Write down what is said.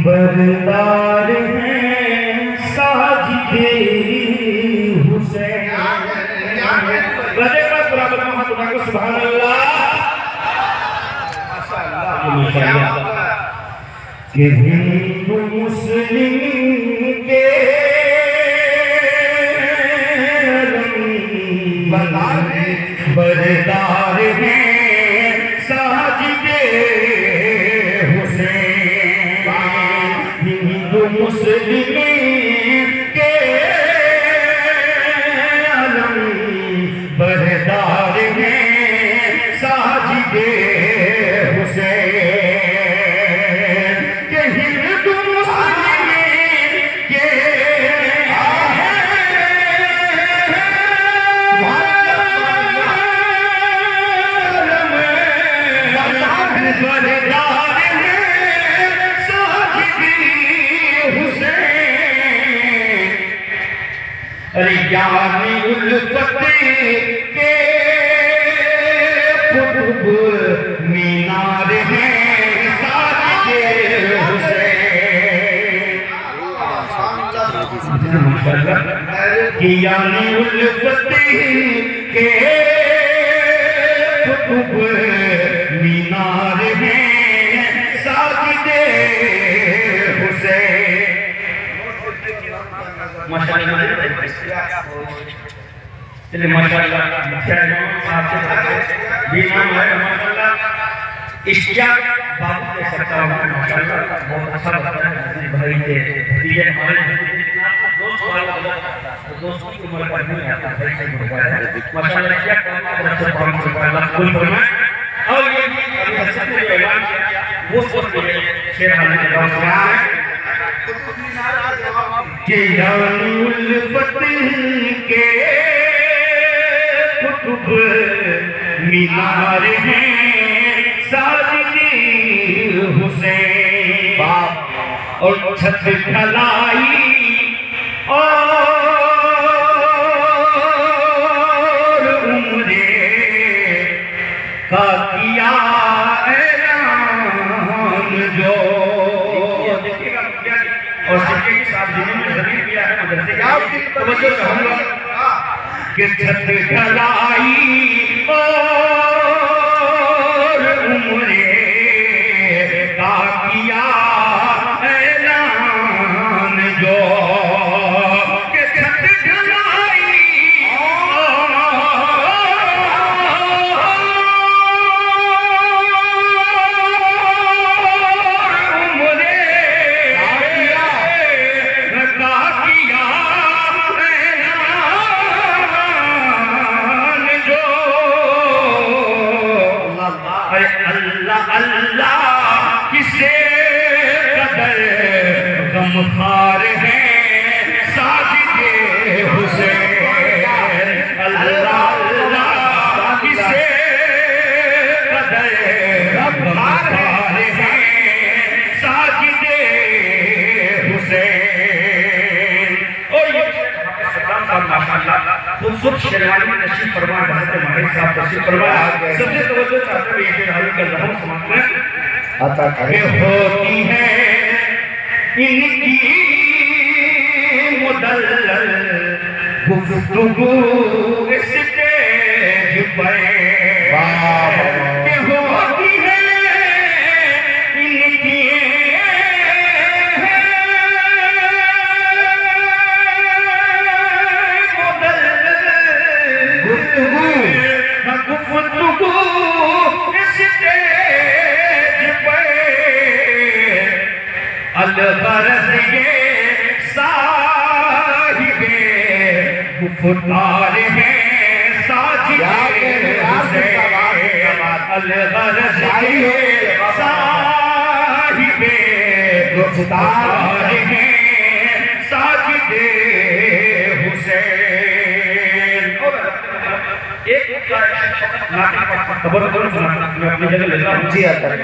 بردار ہیں ساجدے حسین. رضے پر برابر محمد اٹھا کو سبحان اللہ. کہ ہندو مسلم کے بردار ہیں ساجدے حسین. ہندو مسلم کے علم بردار ہیں ساجدے حسین. کہ ہندو مسلم کے بردار ہیں ساجدے حسین. ریان الفت کے قطب مینار ہیں ساجدے حسین. ریان الفت کے قطب مینار ہیں ساجدے حسین. ماشاءاللہ چلے ماشاءاللہ صاحب سے نام ہے ماشاءاللہ اشتیاق بابو کے سکتا ہوں ماشاءاللہ بہت اچھا لگتا ہے. بھائی کے بھتیجے ہمارے دوست والا دوستوں کی عمر پر نہیں آتا بھائی سے بڑھتا ہے ماشاءاللہ. اشتیاق بابو سے بہت سبحان قبول فرمائے. اور یہ بھی ابھی حسن نے اعلان کیا وہ سب شیر حالے کے دور سنائے کہ یعنی الفت کے قطب مینار ہیں ساجدے حسین. اور چھت ڈھلائی اور عمرے کا کیا اعلان جو. اور سکے کی صاحب جنہوں نے زمین کیا ہے مدرسے کی توجہ چاہوں گا کہ چھت ڈھلائی اور عمرے کا کیا اعلان جو. کہ چھت ڈھلائی اللہ اللہ کسے قدر غمخوار ہیں ساجدے حسین. اللہ اللہ کسے قدر غمخوار ہیں ساجدے حسین. اور یہ ماشاءاللہ خوبصورت شیروانی میں نشیب فرما حضرت ماہر صاحب تشریف فرما. سب سے توجہ چاہتے ہیں یہ شیروانی کا لحظہ سماعت میں عطا کرے. ہوتی ہے ان کی مدلل گفتگو اسٹیج پر. کہ ہوتی ہے ان کی گفتگو اسٹیج پر. الغرض یہ صاحب گفتار ہیں ساجدے حسین. الغرض یہ صاحب گفتار ہیں ساجدے حسین. ایک خبر میں اپنی جگہ لیتا ہوں. جی آتا ہے.